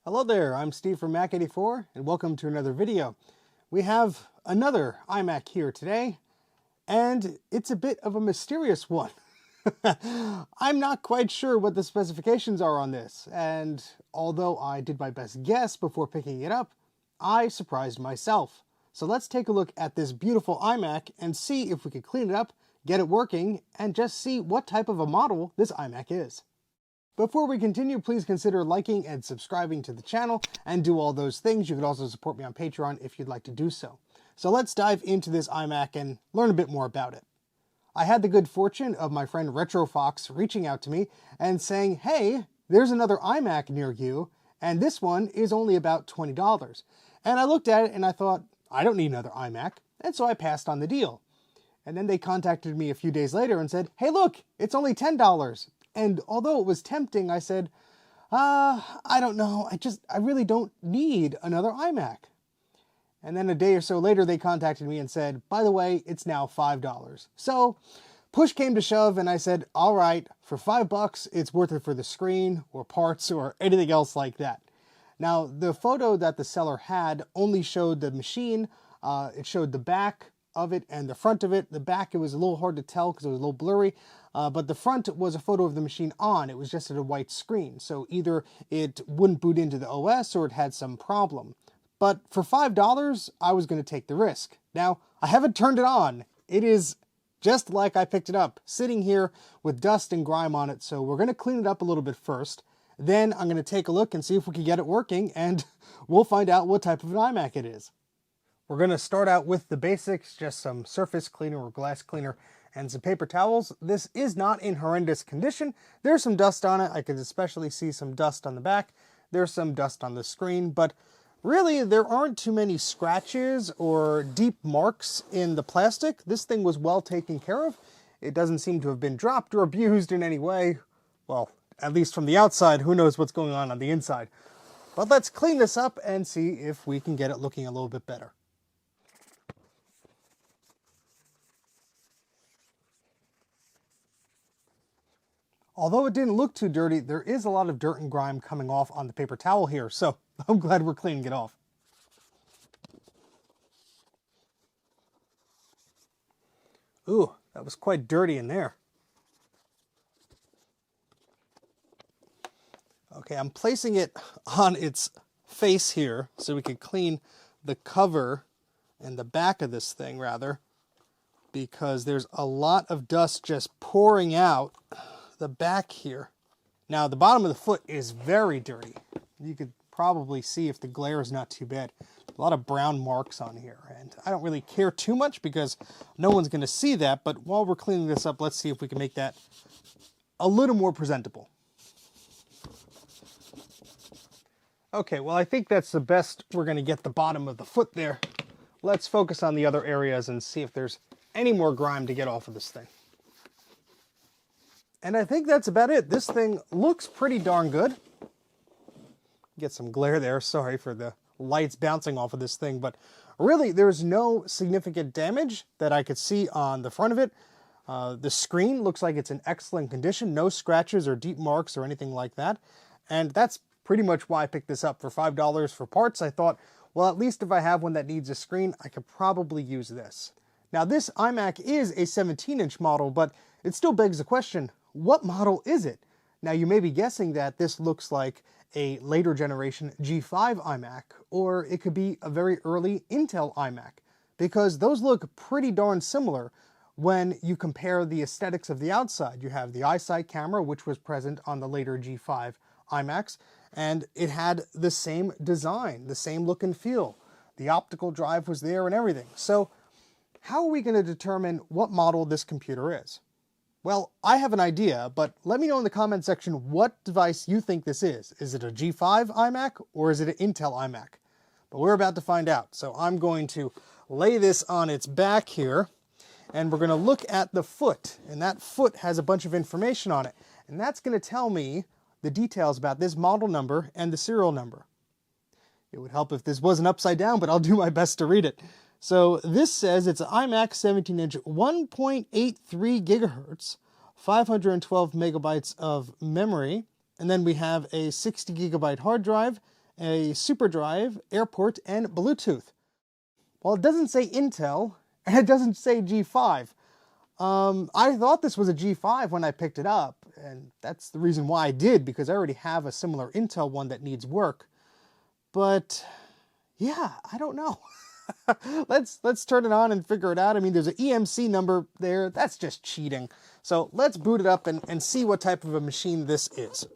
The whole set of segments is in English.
Hello there, I'm Steve from Mac84 and welcome to another video. We have another iMac here today and it's a bit of a mysterious one. I'm not quite sure what the specifications are on this, and although I did my best guess before picking it up, I surprised myself. So let's take a look at this beautiful iMac and see if we can clean it up, get it working, and just see what type of a model this iMac is. Before we continue, please consider liking and subscribing to the channel and do all those things. You can also support me on Patreon if you'd like to do so. So let's dive into this iMac and learn a bit more about it. I had the good fortune of my friend RetroFox reaching out to me and saying, hey, there's another iMac near you, and this one is only about $20. And I looked at it and I thought, I don't need another iMac, and so I passed on the deal. And then they contacted me a few days later and said, hey look, it's only $10. And although it was tempting, I said, I don't know, I really don't need another iMac. And then a day or so later, they contacted me and said, by the way, it's now $5. So push came to shove and I said, all right, for $5, it's worth it for the screen or parts or anything else like that. Now, the photo that the seller had only showed the machine. It showed the back of it and the front of it. The back, it was a little hard to tell because it was a little blurry, but the front was a photo of the machine on. It was just at a white screen, so either it wouldn't boot into the OS or it had some problem. But for $5, I was going to take the risk. Now, I haven't turned it on. It is just like I picked it up, sitting here with dust and grime on it, so we're going to clean it up a little bit first. Then I'm going to take a look and see if we can get it working, and we'll find out what type of an iMac it is. We're going to start out with the basics, just some surface cleaner or glass cleaner and some paper towels. This is not in horrendous condition. There's some dust on it. I could especially see some dust on the back. There's some dust on the screen, but really there aren't too many scratches or deep marks in the plastic. This thing was well taken care of. It doesn't seem to have been dropped or abused in any way. Well, at least from the outside, who knows what's going on the inside. But let's clean this up and see if we can get it looking a little bit better. Although it didn't look too dirty, there is a lot of dirt and grime coming off on the paper towel here, so I'm glad we're cleaning it off. Ooh, that was quite dirty in there. Okay, I'm placing it on its face here so we can clean the cover and the back of this thing, rather, because there's a lot of dust just pouring out the back here. Now the bottom of the foot is very dirty. You could probably see if the glare is not too bad. A lot of brown marks on here, and I don't really care too much because no one's going to see that, but while we're cleaning this up, let's see if we can make that a little more presentable. Okay, well, I think that's the best we're going to get the bottom of the foot there. Let's focus on the other areas and see if there's any more grime to get off of this thing. And I think that's about it. This thing looks pretty darn good. Get some glare there. Sorry for the lights bouncing off of this thing, but really there's no significant damage that I could see on the front of it. The screen looks like it's in excellent condition. No scratches or deep marks or anything like that. And that's pretty much why I picked this up. For $5 for parts, I thought, well, at least if I have one that needs a screen, I could probably use this. Now, this iMac is a 17-inch model, but it still begs the question, what model is it? Now, you may be guessing that this looks like a later generation G5 iMac, or it could be a very early Intel iMac, because those look pretty darn similar when you compare the aesthetics of the outside. You have the iSight camera, which was present on the later G5 iMacs, and it had the same design, the same look and feel. The optical drive was there and everything. So how are we going to determine what model this computer is? Well, I have an idea, but let me know in the comment section what device you think this is. Is it a G5 iMac or is it an Intel iMac? But we're about to find out. So I'm going to lay this on its back here, and we're going to look at the foot. And that foot has a bunch of information on it. And that's going to tell me the details about this model number and the serial number. It would help if this wasn't upside down, but I'll do my best to read it. So this says it's an iMac 17-inch, 1.83 gigahertz, 512 megabytes of memory, and then we have a 60 gigabyte hard drive, a SuperDrive, AirPort, and Bluetooth. Well, it doesn't say Intel, and it doesn't say G5. I thought this was a G5 when I picked it up, and that's the reason why I did, because I already have a similar Intel one that needs work. But yeah, I don't know. Let's turn it on and figure it out. I mean, there's an EMC number there. That's just cheating. So let's boot it up and see what type of a machine this is.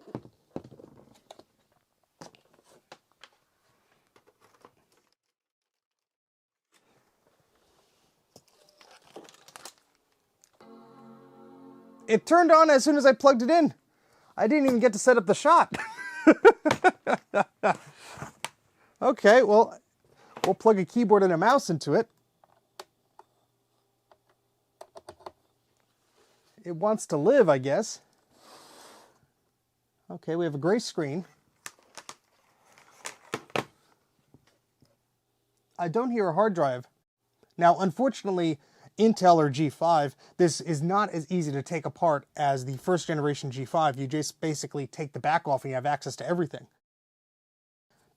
It turned on as soon as I plugged it in. I didn't even get to set up the shot. Okay, well, we'll plug a keyboard and a mouse into it. It wants to live, I guess. Okay, we have a gray screen. I don't hear a hard drive. Now, unfortunately, Intel or G5, this is not as easy to take apart as the first generation G5. You just basically take the back off and you have access to everything.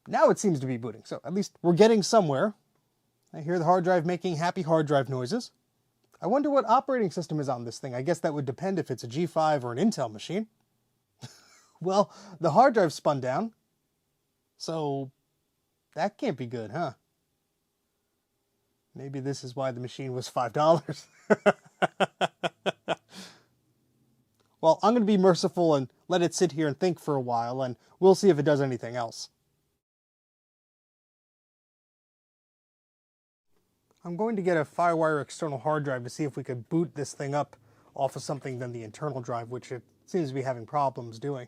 Now it seems to be booting, so at least we're getting somewhere. I hear the hard drive making happy hard drive noises. I wonder what operating system is on this thing. I guess that would depend if it's a G5 or an Intel machine. Well, the hard drive spun down, so that can't be good, huh? Maybe this is why the machine was $5. Well, I'm going to be merciful and let it sit here and think for a while, and we'll see if it does anything else. I'm going to get a FireWire external hard drive to see if we could boot this thing up off of something than the internal drive, which it seems to be having problems doing.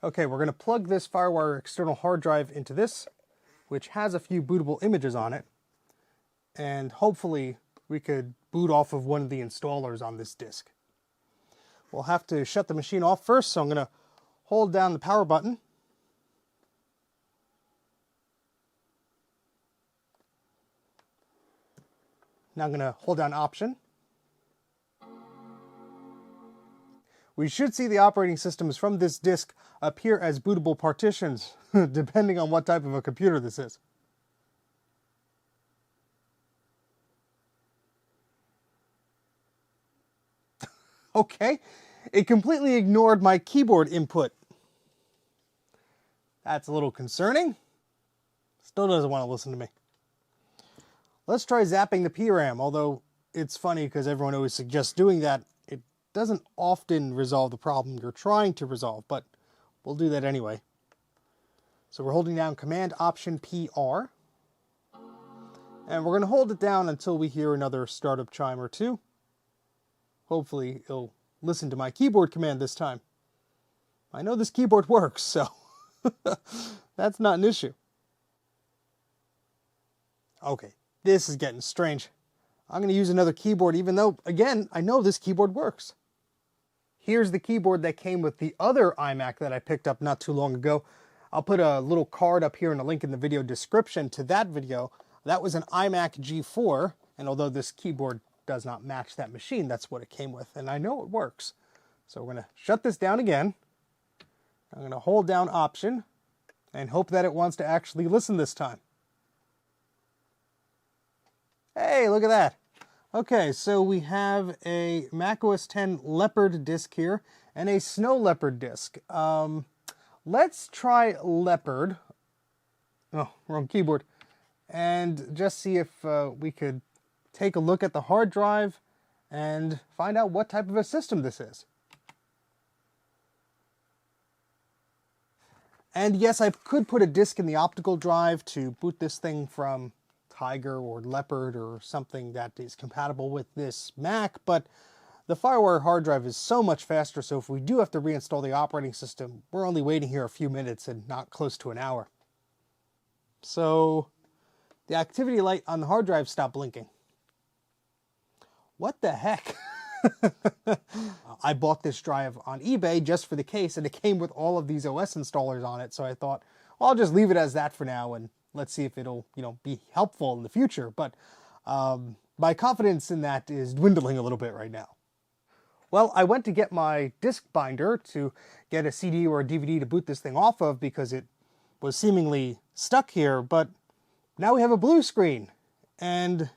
Okay, we're going to plug this FireWire external hard drive into this, which has a few bootable images on it, and hopefully we could boot off of one of the installers on this disk. We'll have to shut the machine off first, so I'm going to hold down the power button. Now I'm going to hold down Option. We should see the operating systems from this disk appear as bootable partitions, depending on what type of a computer this is. Okay, it completely ignored my keyboard input. That's a little concerning. Still doesn't want to listen to me. Let's try zapping the PRAM, although it's funny because everyone always suggests doing that. It doesn't often resolve the problem you're trying to resolve, but we'll do that anyway. So we're holding down Command Option PR, and we're going to hold it down until we hear another startup chime or two. Hopefully it'll listen to my keyboard command this time. I know this keyboard works, so that's not an issue. Okay. This is getting strange. I'm going to use another keyboard even though, again, I know this keyboard works. Here's the keyboard that came with the other iMac that I picked up not too long ago. I'll put a little card up here and a link in the video description to that video. That was an iMac G4, and although this keyboard does not match that machine, that's what it came with, and I know it works. So we're going to shut this down again. I'm going to hold down Option and hope that it wants to actually listen this time. Hey, look at that. Okay, so we have a macOS 10 Leopard disk here and a Snow Leopard disk. Let's try Leopard. Oh, wrong keyboard. And just see if we could take a look at the hard drive and find out what type of a system this is. And yes, I could put a disk in the optical drive to boot this thing from Tiger or Leopard or something that is compatible with this Mac, but the FireWire hard drive is so much faster, so if we do have to reinstall the operating system, we're only waiting here a few minutes and not close to an hour. So the activity light on the hard drive stopped blinking. What the heck? I bought this drive on eBay just for the case, and it came with all of these OS installers on it, so I thought, well, I'll just leave it as that for now and let's see if it'll, be helpful in the future. But my confidence in that is dwindling a little bit right now. Well, I went to get my disc binder to get a CD or a DVD to boot this thing off of because it was seemingly stuck here, but now we have a blue screen, and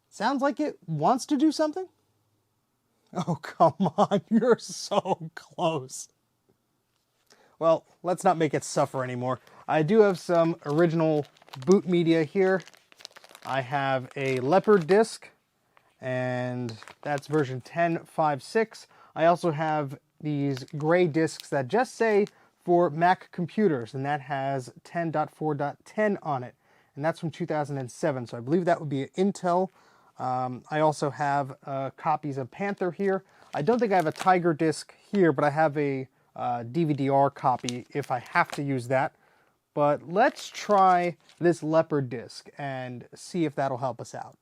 sounds like it wants to do something? Oh, come on, you're so close. Well, let's not make it suffer anymore. I do have some original boot media here. I have a Leopard disc, and that's version 10.5.6. I also have these gray discs that just say for Mac computers, and that has 10.4.10 on it, and that's from 2007, so I believe that would be an Intel. I also have copies of Panther here. I don't think I have a Tiger disc here, but I have a DVD-R copy if I have to use that. But let's try this Leopard disc and see if that'll help us out.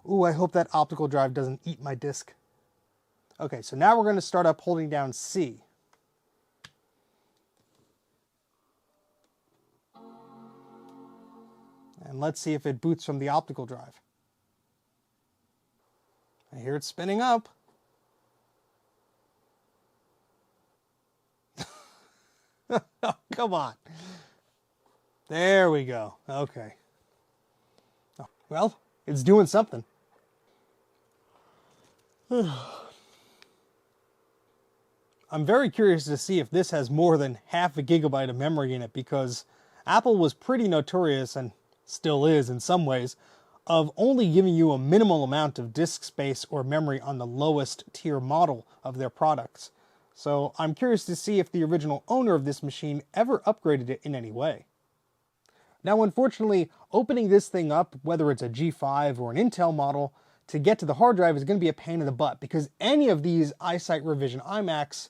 Ooh, I hope that optical drive doesn't eat my disc. Okay, so now we're going to start up holding down C. And let's see if it boots from the optical drive. I hear it spinning up. Oh, come on. There we go. Okay. Oh, well, it's doing something. I'm very curious to see if this has more than half a gigabyte of memory in it, because Apple was pretty notorious, and still is in some ways, of only giving you a minimal amount of disk space or memory on the lowest tier model of their products. So I'm curious to see if the original owner of this machine ever upgraded it in any way. Now, unfortunately, opening this thing up, whether it's a G5 or an Intel model, to get to the hard drive is going to be a pain in the butt, because any of these iSight revision iMacs,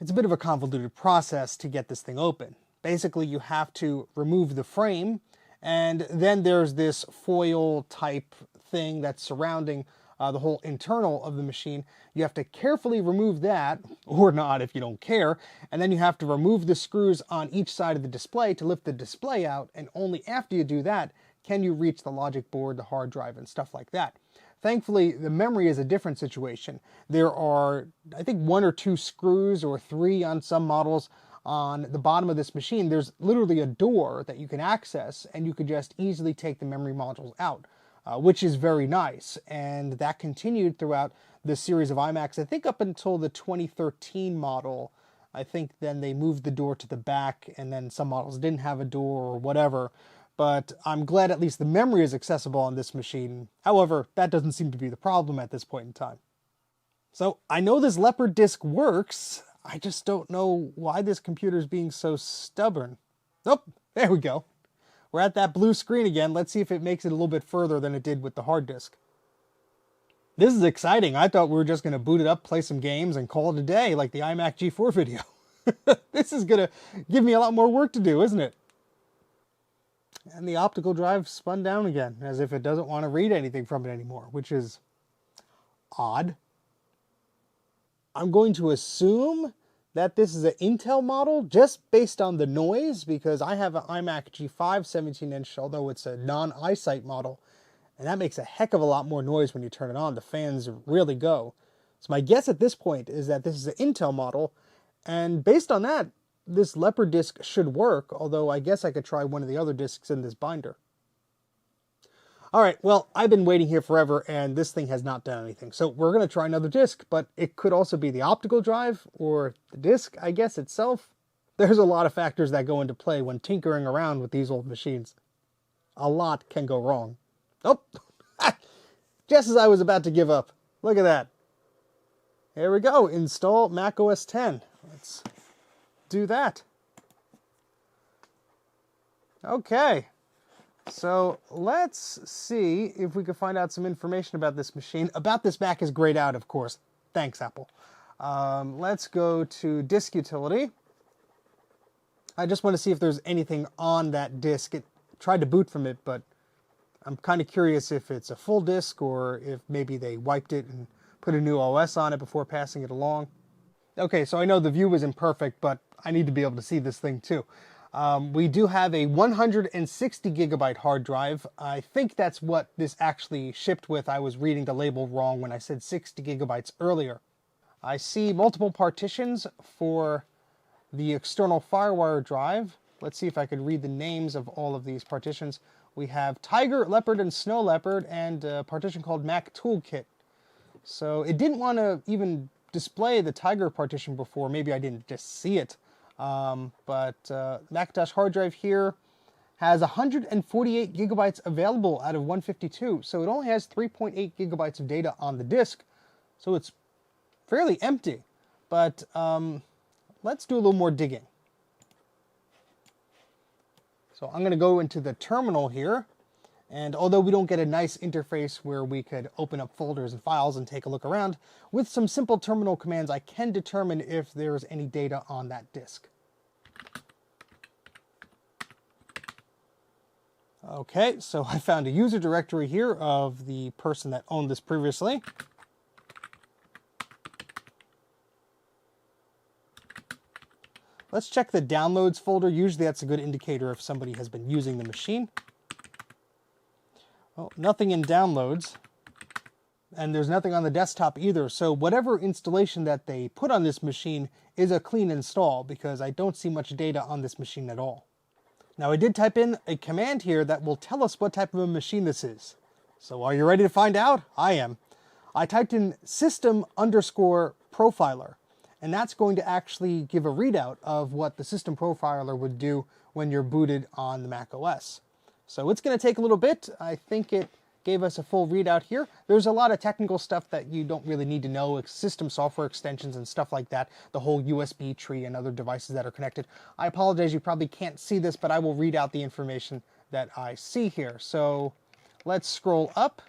it's a bit of a convoluted process to get this thing open. Basically, you have to remove the frame, and then there's this foil type thing that's surrounding the whole internal of the machine. You have to carefully remove that, or not if you don't care, and then you have to remove the screws on each side of the display to lift the display out, and only after you do that can you reach the logic board, the hard drive, and stuff like that. Thankfully, the memory is a different situation. There are, I think, 1 or 2 screws, or 3 on some models, on the bottom of this machine. There's literally a door that you can access, and you could just easily take the memory modules out, which is very nice. And that continued throughout the series of iMacs, I think up until the 2013 model. I think then they moved the door to the back, and then some models didn't have a door or whatever. But I'm glad at least the memory is accessible on this machine. However, that doesn't seem to be the problem at this point in time. So I know this Leopard disc works. I just don't know why this computer is being so stubborn. Oh, there we go. We're at that blue screen again. Let's see if it makes it a little bit further than it did with the hard disk. This is exciting. I thought we were just going to boot it up, play some games, and call it a day like the iMac G4 video. This is going to give me a lot more work to do, isn't it? And the optical drive spun down again, as if it doesn't want to read anything from it anymore, which is odd. I'm going to assume that this is an Intel model just based on the noise, because I have an iMac G5 17-inch, although it's a non-iSight model, and that makes a heck of a lot more noise when you turn it on. The fans really go. So my guess at this point is that this is an Intel model, and based on that, this Leopard disc should work, although I guess I could try one of the other discs in this binder. Alright, well, I've been waiting here forever, and this thing has not done anything. So we're going to try another disc, but it could also be the optical drive, or the disc, I guess, itself. There's a lot of factors that go into play when tinkering around with these old machines. A lot can go wrong. Oh, just as I was about to give up. Look at that. Here we go, install Mac OS X. Let's do that. Okay, so let's see if we can find out some information about this machine. About this Mac is grayed out, of course. Thanks, Apple. Let's go to disk utility. I just want to see if there's anything on that disk. It tried to boot from it, but I'm kind of curious if it's a full disk or if maybe they wiped it and put a new OS on it before passing it along. Okay, so I know the view is imperfect, but I need to be able to see this thing too. We do have a 160 gigabyte hard drive. I think that's what this actually shipped with. I was reading the label wrong when I said 60 gigabytes earlier. I see multiple partitions for the external FireWire drive. Let's see if I could read the names of all of these partitions. We have Tiger, Leopard, and Snow Leopard, and a partition called Mac Toolkit. So it didn't want to even display the Tiger partition before. Maybe I didn't just see it. Macintosh hard drive here has 148 gigabytes available out of 152. So it only has 3.8 gigabytes of data on the disk. So it's fairly empty. But let's do a little more digging. So I'm going to go into the terminal here. And although we don't get a nice interface where we could open up folders and files and take a look around, with some simple terminal commands, I can determine if there's any data on that disk. Okay, so I found a user directory here of the person that owned this previously. Let's check the downloads folder. Usually that's a good indicator if somebody has been using the machine. Well, nothing in downloads, and there's nothing on the desktop either. So whatever installation that they put on this machine is a clean install, because I don't see much data on this machine at all. Now I did type in a command here that will tell us what type of a machine this is. So are you ready to find out? I am. I typed in system_profiler, and that's going to actually give a readout of what the system profiler would do when you're booted on the Mac OS. So it's going to take a little bit. I think it gave us a full readout here. There's a lot of technical stuff that you don't really need to know, system software extensions and stuff like that, the whole USB tree and other devices that are connected. I apologize, you probably can't see this, but I will read out the information that I see here. So let's scroll up.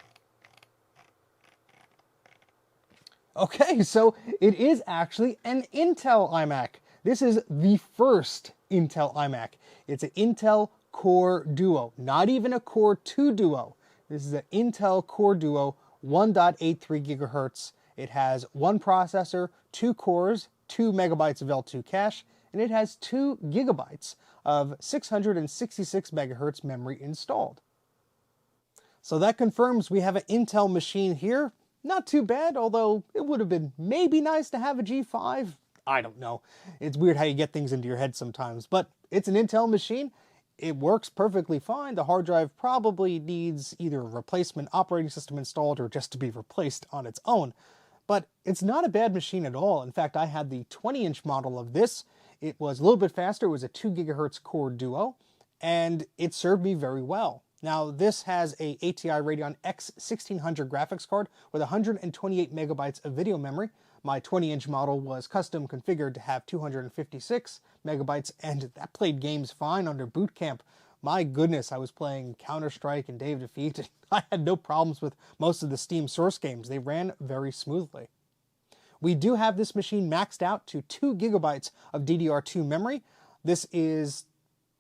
Okay, so it is actually an Intel iMac. This is the first Intel iMac. It's an Intel Core Duo, not even a Core 2 Duo. This is an Intel Core Duo, 1.83 gigahertz. It has one processor, 2 cores, 2 megabytes of L2 cache, and it has 2 gigabytes of 666 megahertz memory installed. So that confirms we have an Intel machine here. Not too bad, although it would have been maybe nice to have a G5. I don't know. It's weird how you get things into your head sometimes, but it's an Intel machine. It works perfectly fine. The hard drive probably needs either a replacement operating system installed or just to be replaced on its own. But it's not a bad machine at all. In fact, I had the 20-inch model of this. It was a little bit faster. It was a 2 gigahertz Core Duo, and it served me very well. Now, this has a ATI Radeon X1600 graphics card with 128 megabytes of video memory. My 20-inch model was custom configured to have 256 megabytes, and that played games fine under boot camp. My goodness, I was playing Counter-Strike and Dave Defeat, and I had no problems with most of the Steam source games. They ran very smoothly. We do have this machine maxed out to 2 gigabytes of DDR2 memory. This is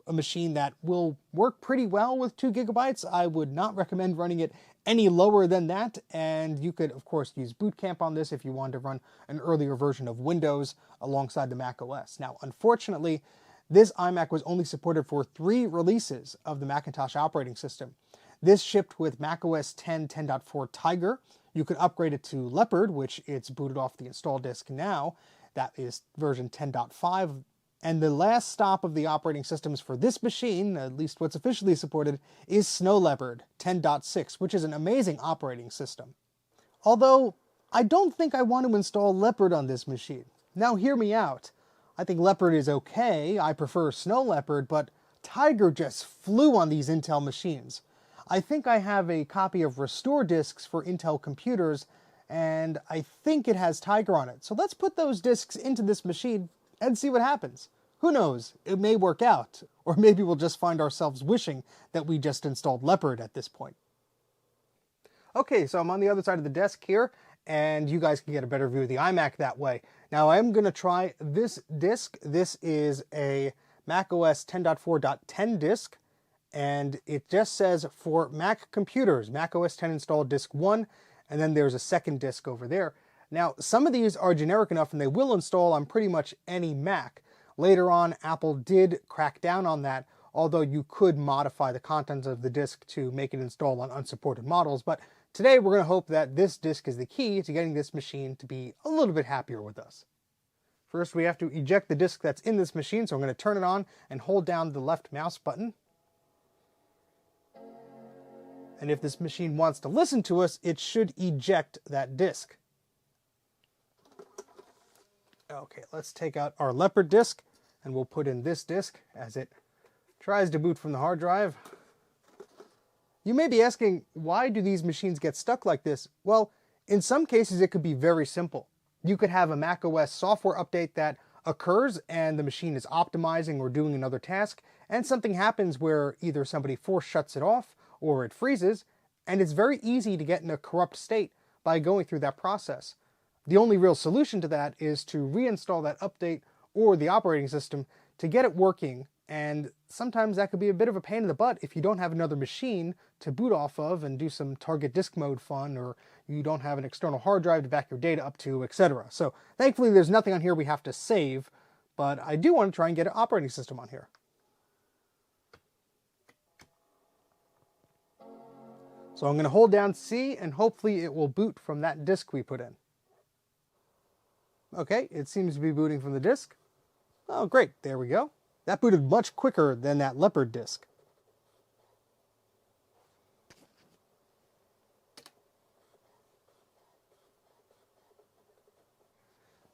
a machine that will work pretty well with 2 gigabytes. I would not recommend running it any lower than that, and you could of course use Boot Camp on this if you wanted to run an earlier version of Windows alongside the Mac OS. Now unfortunately, this iMac was only supported for 3 releases of the Macintosh operating system. This shipped with Mac OS 10 10.4 Tiger. You could upgrade it to Leopard, which it's booted off the install disk now. That is version 10.5. And the last stop of the operating systems for this machine, at least what's officially supported, is Snow Leopard 10.6, which is an amazing operating system. Although, I don't think I want to install Leopard on this machine. Now hear me out. I think Leopard is okay, I prefer Snow Leopard, but Tiger just flew on these Intel machines. I think I have a copy of Restore disks for Intel computers, and I think it has Tiger on it. So let's put those disks into this machine and see what happens. Who knows, it may work out, or maybe we'll just find ourselves wishing that we just installed Leopard at this point. Okay, so I'm on the other side of the desk here, and you guys can get a better view of the iMac that way. Now I'm going to try this disk. This is a macOS 10.4.10 disk, and it just says for Mac computers, macOS 10 installed disk 1, and then there's a second disk over there. Now, some of these are generic enough and they will install on pretty much any Mac. Later on, Apple did crack down on that, although you could modify the contents of the disk to make it install on unsupported models, but Today we're going to hope that this disk is the key to getting this machine to be a little bit happier with us. First, we have to eject the disk that's in this machine, so I'm going to turn it on and hold down the left mouse button. And if this machine wants to listen to us, it should eject that disk. Okay, let's take out our Leopard disk, and we'll put in this disk as it tries to boot from the hard drive. You may be asking, why do these machines get stuck like this? Well, in some cases it could be very simple. You could have a macOS software update that occurs and the machine is optimizing or doing another task, and something happens where either somebody force shuts it off or it freezes, and it's very easy to get in a corrupt state by going through that process. The only real solution to that is to reinstall that update or the operating system to get it working, and sometimes that could be a bit of a pain in the butt if you don't have another machine to boot off of and do some target disk mode fun, or you don't have an external hard drive to back your data up to, etc. So thankfully there's nothing on here we have to save, but I do want to try and get an operating system on here. So I'm going to hold down C and hopefully it will boot from that disk we put in. Okay, it seems to be booting from the disk. Oh great, there we go. That booted much quicker than that Leopard disk.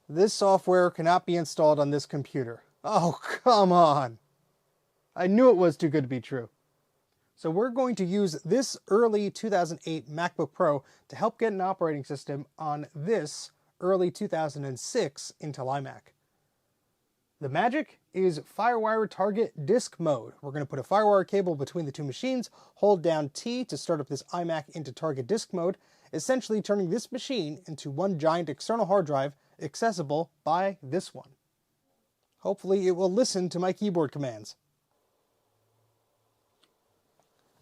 This software cannot be installed on this computer. Oh, come on. I knew it was too good to be true. So we're going to use this early 2008 MacBook Pro to help get an operating system on this early 2006 Intel iMac. The magic is FireWire Target Disk Mode. We're going to put a FireWire cable between the two machines, hold down T to start up this iMac into Target Disk Mode, essentially turning this machine into one giant external hard drive accessible by this one. Hopefully it will listen to my keyboard commands.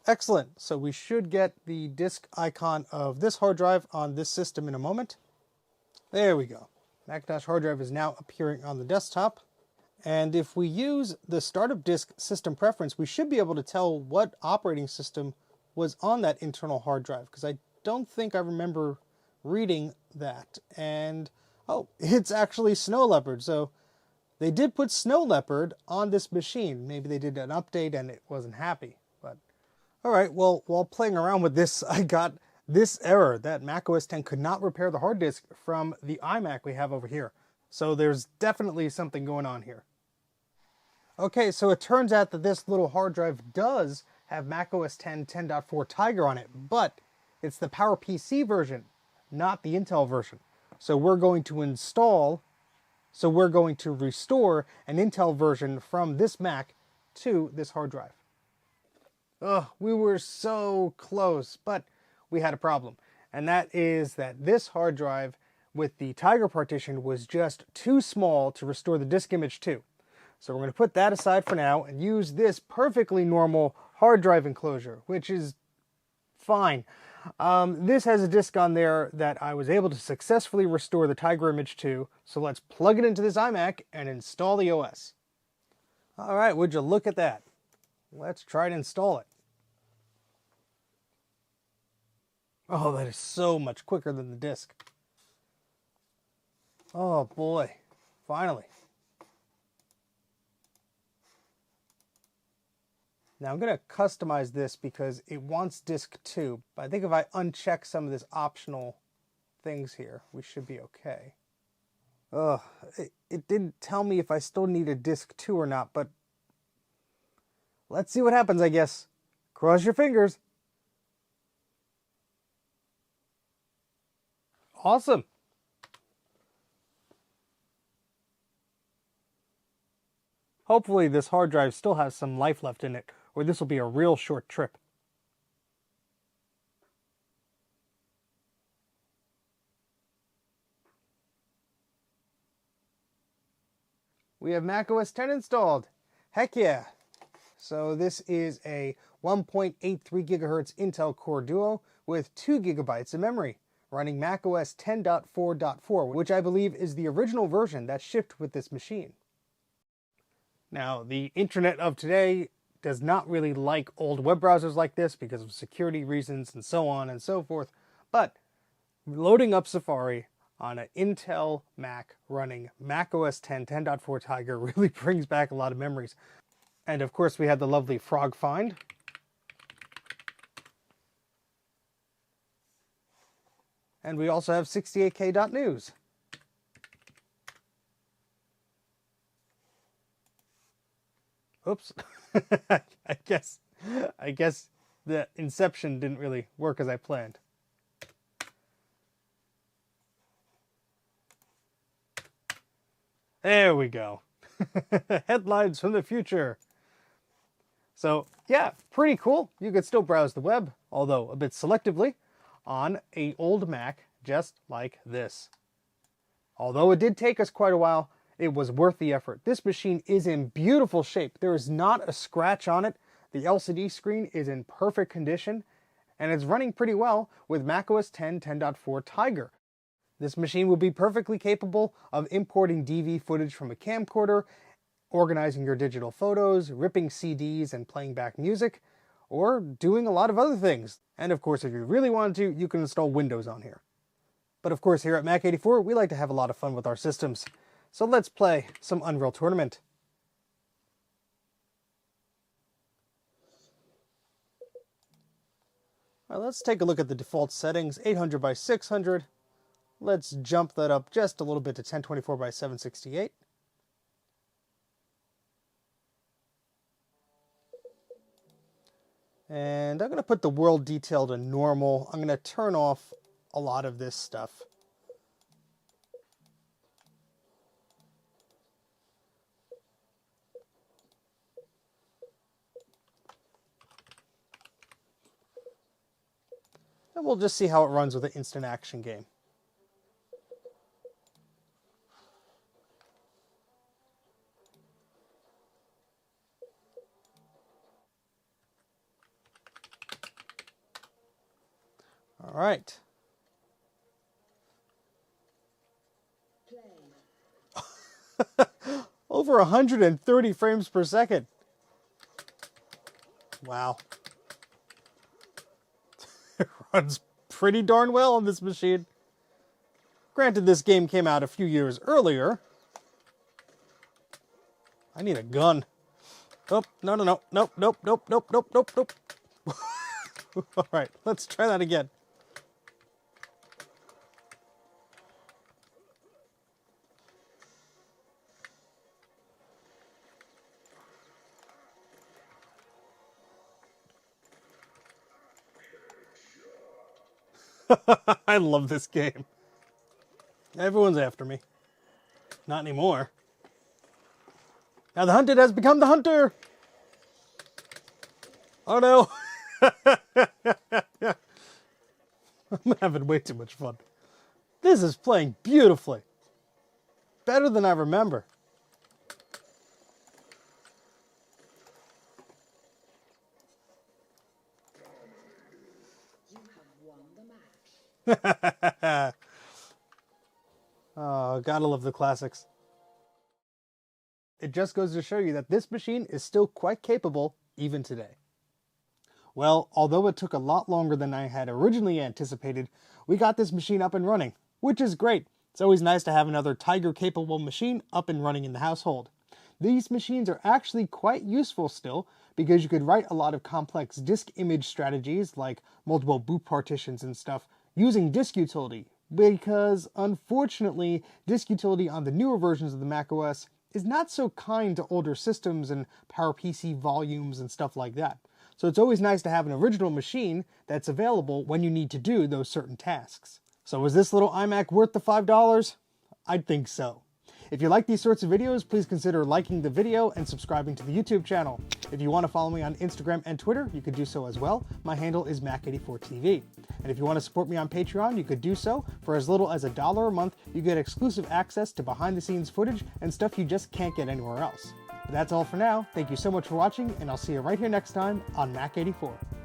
Excellent, so we should get the disk icon of this hard drive on this system in a moment. There we go. Macintosh hard drive is now appearing on the desktop. And if we use the startup disk system preference, we should be able to tell what operating system was on that internal hard drive, because I don't think I remember reading that. And oh, it's actually Snow Leopard. So they did put Snow Leopard on this machine. Maybe they did an update and it wasn't happy. But all right, well, while playing around with this, I got this error that macOS 10 could not repair the hard disk from the iMac we have over here. So there's definitely something going on here. Okay, so it turns out that this little hard drive does have macOS 10 10.4 Tiger on it, but it's the PowerPC version, not the Intel version. So we're going to restore an Intel version from this Mac to this hard drive. Ugh, we were so close, but we had a problem. And that is that this hard drive with the Tiger partition was just too small to restore the disk image to. So we're going to put that aside for now and use this perfectly normal hard drive enclosure, which is fine. This has a disk on there that I was able to successfully restore the Tiger image to, so let's plug it into this iMac and install the OS. Alright, would you look at that? Let's try to install it. Oh, that is so much quicker than the disk. Oh boy, finally. Now I'm going to customize this because it wants disk 2, but I think if I uncheck some of this optional things here, we should be okay. Ugh, it didn't tell me if I still need a disk 2 or not, but let's see what happens, I guess. Cross your fingers. Awesome. Hopefully this hard drive still has some life left in it, or this will be a real short trip. We have macOS 10 installed. Heck yeah. So this is a 1.83 gigahertz Intel Core Duo with 2 gigabytes of memory, running macOS 10.4.4, which I believe is the original version that shipped with this machine. Now, the internet of today does not really like old web browsers like this because of security reasons and so on and so forth, But loading up Safari on an Intel Mac running Mac OS X 10.4 Tiger really brings back a lot of memories. And of course we had the lovely frog find. And we also have 68k.news. Oops. I guess the inception didn't really work as I planned. There we go. Headlines from the future. So yeah, pretty cool. You could still browse the web, although a bit selectively, on an old Mac just like this. Although it did take us quite a while, it was worth the effort. This machine is in beautiful shape. There is not a scratch on it. The LCD screen is in perfect condition, and it's running pretty well with Mac OS X 10.4 Tiger. This machine will be perfectly capable of importing DV footage from a camcorder, organizing your digital photos, ripping CDs and playing back music, or doing a lot of other things. And of course, if you really wanted to, you can install Windows on here. But of course, here at Mac84, we like to have a lot of fun with our systems. So let's play some Unreal Tournament. All right, let's take a look at the default settings, 800 by 600. Let's jump that up just a little bit to 1024 by 768. And I'm going to put the world detail to normal. I'm going to turn off a lot of this stuff. And we'll just see how it runs with an instant action game. All right. Over 130 frames per second. Wow. It runs pretty darn well on this machine. Granted, this game came out a few years earlier. I need a gun. Oh, no, no, no, nope, nope, nope, nope, nope, nope, nope. All right, let's try that again. I love this game. Everyone's after me. Not anymore. Now the hunted has become the hunter. Oh no. I'm having way too much fun. This is playing beautifully. Better than I remember. Oh, gotta love the classics. It just goes to show you that this machine is still quite capable even today. Well, although it took a lot longer than I had originally anticipated, we got this machine up and running, which is great. It's always nice to have another Tiger-capable machine up and running in the household. These machines are actually quite useful still, because you could write a lot of complex disk image strategies like multiple boot partitions and stuff using disk utility, because unfortunately disk utility on the newer versions of the macOS is not so kind to older systems and PowerPC volumes and stuff like that. So it's always nice to have an original machine that's available when you need to do those certain tasks. So is this little iMac worth the $5? I'd think so. If you like these sorts of videos, please consider liking the video and subscribing to the YouTube channel. If you want to follow me on Instagram and Twitter, you could do so as well. My handle is Mac84TV. And if you want to support me on Patreon, you could do so. For as little as $1 a month, you get exclusive access to behind-the-scenes footage and stuff you just can't get anywhere else. But that's all for now. Thank you so much for watching, and I'll see you right here next time on Mac84.